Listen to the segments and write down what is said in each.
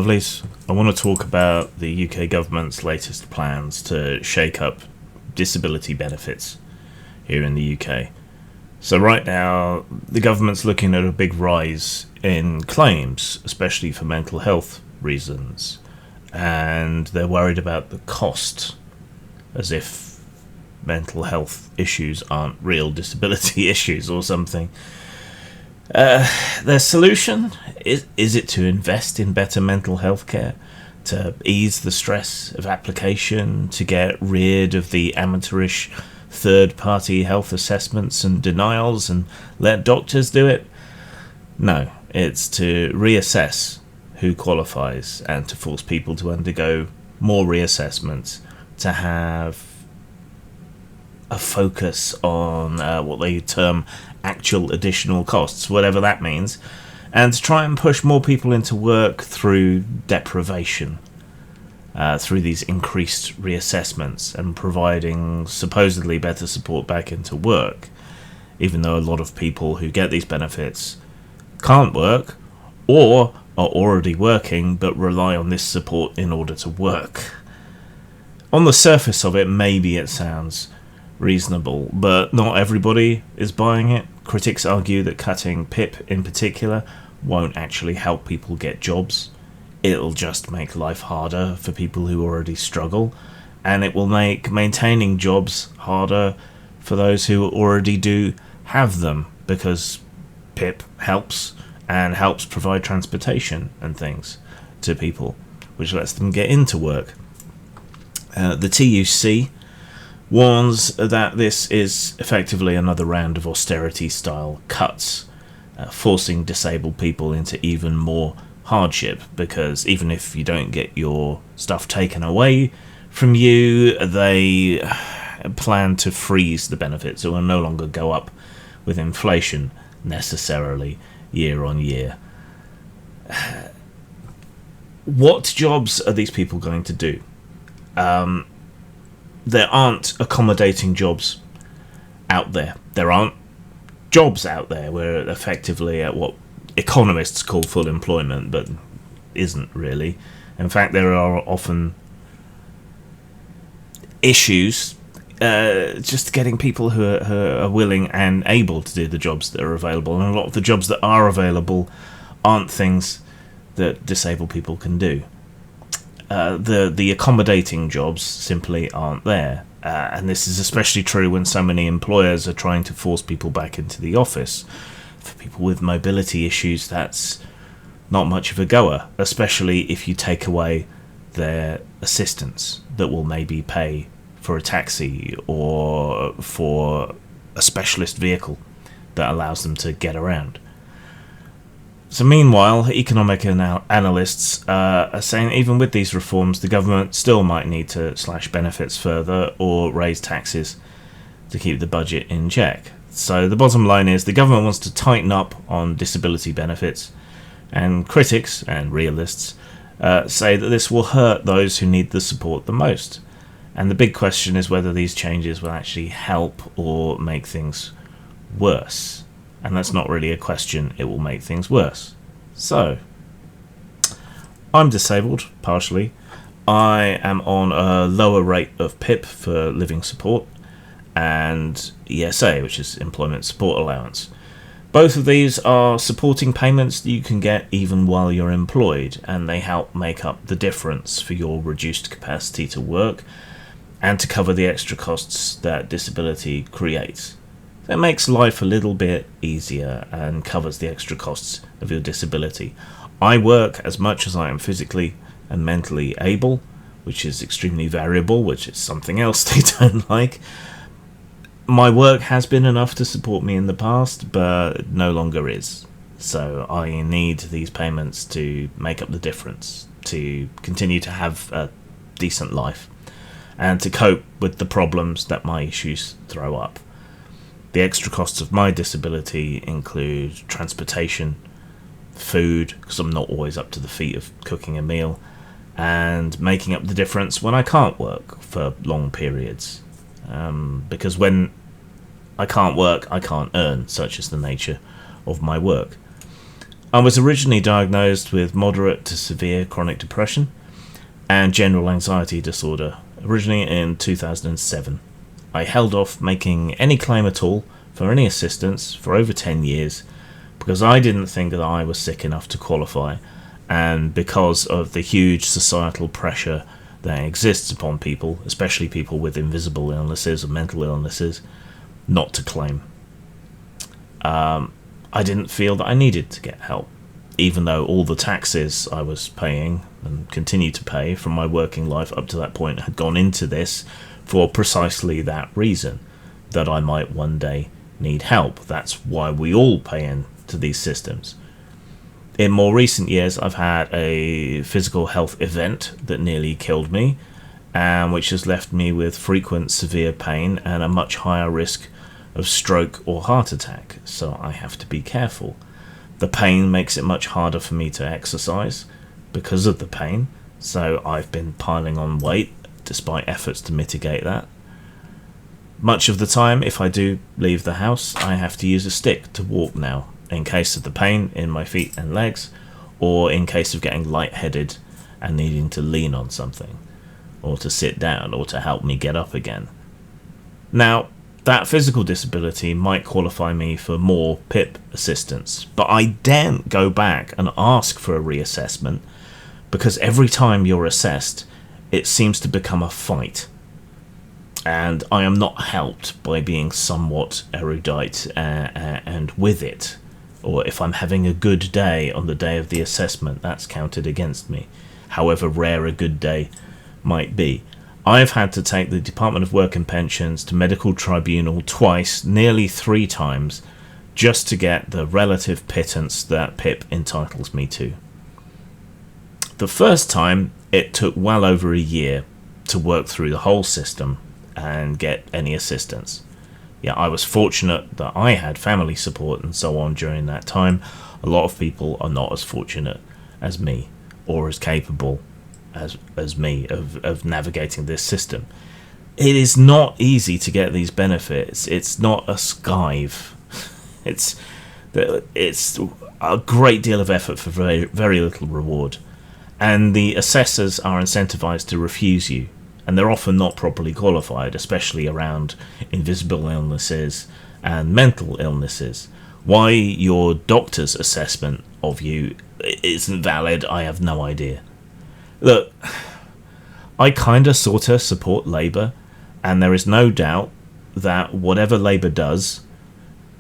lovelies. I want to talk about the UK government's latest plans to shake up disability benefits here in the UK. So right now, the government's looking at a big rise in claims, especially for mental health reasons, and they're worried about the cost, as if mental health issues aren't real disability issues or something. Their solution, is it to invest in better mental health care, to ease the stress of application, to get rid of the amateurish third-party health assessments and denials and let doctors do it? No, it's to reassess who qualifies and to force people to undergo more reassessments, to have a focus on what they term actual additional costs, whatever that means, and to try and push more people into work through deprivation, through these increased reassessments and providing supposedly better support back into work, even though a lot of people who get these benefits can't work or are already working but rely on this support in order to work. On the surface of it, maybe it sounds reasonable, but not everybody is buying it. Critics argue that cutting PIP in particular won't actually help people get jobs. It'll just make life harder for people who already struggle, and it will make maintaining jobs harder for those who already do have them, because PIP helps and helps provide transportation and things to people, which lets them get into work. The TUC warns that this is effectively another round of austerity-style cuts, forcing disabled people into even more hardship, because even if you don't get your stuff taken away from you, they plan to freeze the benefits. It will no longer go up with inflation necessarily year on year. What jobs are these people going to do? There aren't accommodating jobs out there. There aren't jobs out there. We're effectively at what economists call full employment, but isn't really. In fact, there are often issues just getting people who are willing and able to do the jobs that are available, and a lot of the jobs that are available aren't things that disabled people can do. The accommodating jobs simply aren't there, and this is especially true when so many employers are trying to force people back into the office. For people with mobility issues, that's not much of a goer, especially if you take away their assistance that will maybe pay for a taxi or for a specialist vehicle that allows them to get around. So meanwhile, economic analysts are saying even with these reforms, the government still might need to slash benefits further or raise taxes to keep the budget in check. So the bottom line is the government wants to tighten up on disability benefits, and critics and realists say that this will hurt those who need the support the most. And the big question is whether these changes will actually help or make things worse. And that's not really a question, it will make things worse. So, I'm disabled, partially. I am on a lower rate of PIP for living support, and ESA, which is Employment Support Allowance. Both of these are supporting payments that you can get even while you're employed, and they help make up the difference for your reduced capacity to work and to cover the extra costs that disability creates. It makes life a little bit easier and covers the extra costs of your disability. I work as much as I am physically and mentally able, which is extremely variable, which is something else they don't like. My work has been enough to support me in the past, but no longer is. So I need these payments to make up the difference, to continue to have a decent life, and to cope with the problems that my issues throw up. The extra costs of my disability include transportation, food, because I'm not always up to the feat of cooking a meal, and making up the difference when I can't work for long periods. Because when I can't work, I can't earn, such is the nature of my work. I was originally diagnosed with moderate to severe chronic depression and general anxiety disorder, originally in 2007. I held off making any claim at all for any assistance for over 10 years because I didn't think that I was sick enough to qualify, and because of the huge societal pressure that exists upon people, especially people with invisible illnesses or mental illnesses, not to claim. I didn't feel that I needed to get help, even though all the taxes I was paying and continue to pay from my working life up to that point had gone into this for precisely that reason, that I might one day need help. That's why we all pay into these systems. In more recent years, I've had a physical health event that nearly killed me, and which has left me with frequent severe pain and a much higher risk of stroke or heart attack, so I have to be careful. The pain makes it much harder for me to exercise because of the pain, so I've been piling on weight despite efforts to mitigate that. Much of the time, if I do leave the house, I have to use a stick to walk now, in case of the pain in my feet and legs, or in case of getting lightheaded and needing to lean on something, or to sit down, or to help me get up again. Now, that physical disability might qualify me for more PIP assistance, but I daren't go back and ask for a reassessment, because every time you're assessed, it seems to become a fight. And I am not helped by being somewhat erudite and with it. Or if I'm having a good day on the day of the assessment, that's counted against me, however rare a good day might be. I've had to take the Department of Work and Pensions to medical tribunal twice, nearly 3 times, just to get the relative pittance that PIP entitles me to. The first time, it took well over a year to work through the whole system and get any assistance. Yeah, I was fortunate that I had family support and so on during that time. A lot of people are not as fortunate as me, or as capable as me of navigating this system. It is not easy to get these benefits. It's not a skive. It's a great deal of effort for very, very little reward. And the assessors are incentivized to refuse you, and they're often not properly qualified, especially around invisible illnesses and mental illnesses. Why your doctor's assessment of you isn't valid, I have no idea. Look, I kinda sorta support Labour, and there is no doubt that whatever Labour does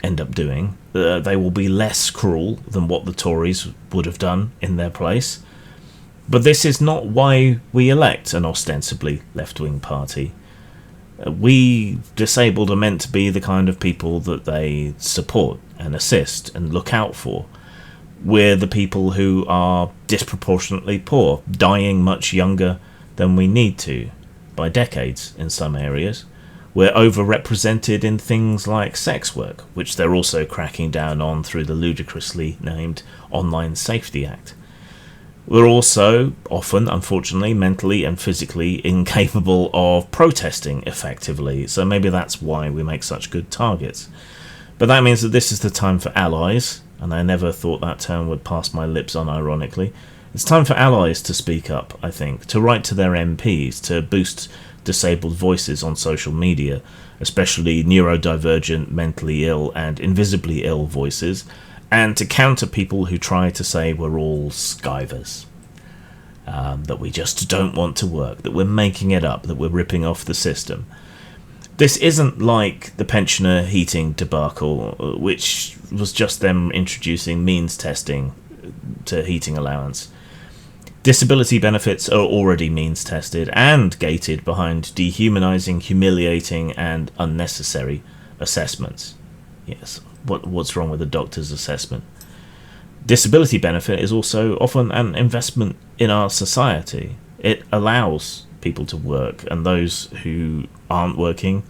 end up doing, they will be less cruel than what the Tories would have done in their place. But this is not why we elect an ostensibly left-wing party. We disabled are meant to be the kind of people that they support and assist and look out for. We're the people who are disproportionately poor, dying much younger than we need to, by decades in some areas. We're overrepresented in things like sex work, which they're also cracking down on through the ludicrously named Online Safety Act. We're also often, unfortunately, mentally and physically incapable of protesting effectively, so maybe that's why we make such good targets. But that means that this is the time for allies, and I never thought that term would pass my lips unironically. It's time for allies to speak up, I think, to write to their MPs, to boost disabled voices on social media, especially neurodivergent, mentally ill and invisibly ill voices, and to counter people who try to say we're all skivers, that we just don't want to work, that we're making it up, that we're ripping off the system. This isn't like the pensioner heating debacle, which was just them introducing means testing to heating allowance. Disability benefits are already means tested and gated behind dehumanising, humiliating and unnecessary assessments. Yes, what's wrong with a doctor's assessment? Disability benefit is also often an investment in our society. It allows people to work, and those who aren't working,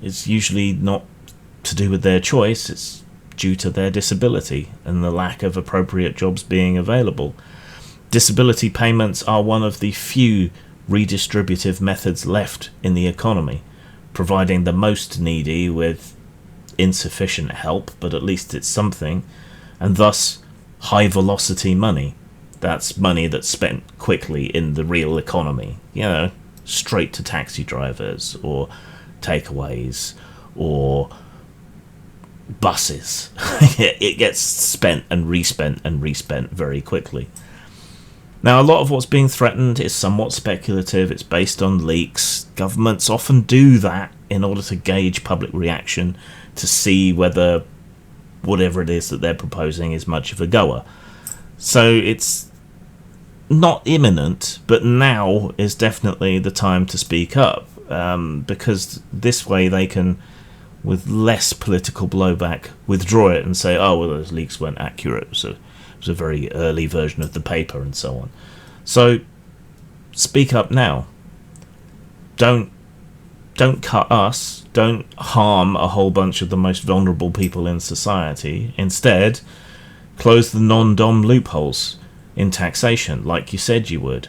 it's usually not to do with their choice, it's due to their disability and the lack of appropriate jobs being available. Disability payments are one of the few redistributive methods left in the economy, providing the most needy with insufficient help, but at least it's something, and thus high velocity money. That's money that's spent quickly in the real economy. You know, straight to taxi drivers or takeaways or buses. It gets spent and respent very quickly. Now, a lot of what's being threatened is somewhat speculative. It's based on leaks. Governments often do that in order to gauge public reaction, to see whether whatever it is that they're proposing is much of a goer. So it's not imminent, but now is definitely the time to speak up, because this way they can, with less political blowback, withdraw it and say, oh, well, those leaks weren't accurate, so it was a very early version of the paper and so on. So speak up now. Don't cut us. Don't harm a whole bunch of the most vulnerable people in society. Instead, close the non-dom loopholes in taxation, like you said you would.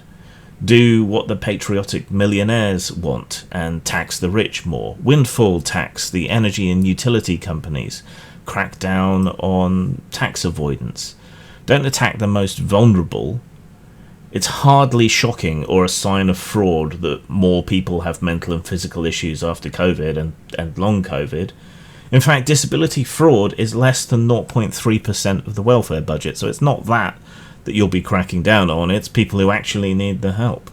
Do what the patriotic millionaires want and tax the rich more. Windfall tax the energy and utility companies. Crack down on tax avoidance. Don't attack the most vulnerable. It's hardly shocking or a sign of fraud that more people have mental and physical issues after COVID and long COVID. In fact, disability fraud is less than 0.3% of the welfare budget, so it's not that you'll be cracking down on. It's people who actually need the help.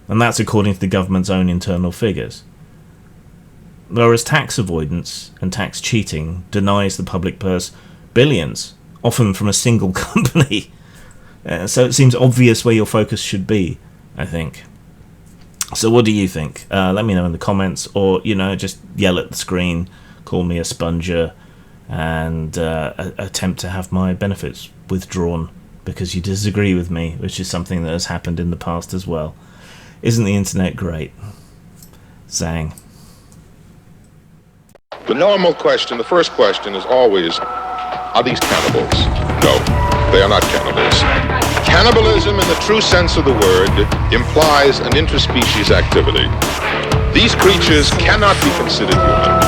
And that's according to the government's own internal figures. Whereas tax avoidance and tax cheating denies the public purse billions, often from a single company. So it seems obvious where your focus should be, I think. So what do you think? Let me know in the comments, or, just yell at the screen, call me a sponger, and attempt to have my benefits withdrawn because you disagree with me, which is something that has happened in the past as well. Isn't the internet great? Zang. The normal question, the first question is always, are these cannibals? No, they are not cannibals. Cannibalism in the true sense of the word implies an interspecies activity. These creatures cannot be considered human.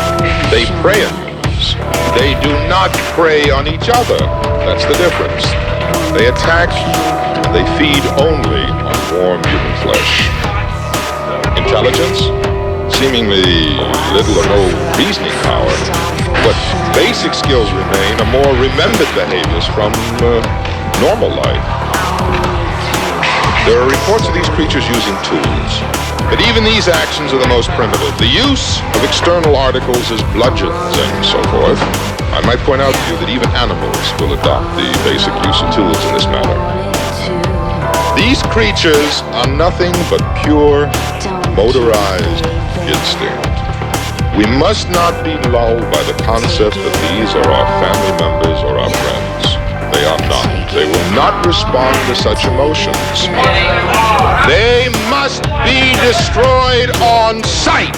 They prey on humans. They do not prey on each other. That's the difference. They attack and they feed only on warm human flesh. Intelligence? Seemingly little or no reasoning power, but basic skills remain are more remembered behaviors from normal life. There are reports of these creatures using tools, but even these actions are the most primitive. The use of external articles as bludgeons and so forth. I might point out to you that even animals will adopt the basic use of tools in this manner. These creatures are nothing but pure, motorized instinct. We must not be lulled by the concept that these are our family members or our friends. They are not. They will not respond to such emotions. They must be destroyed on sight.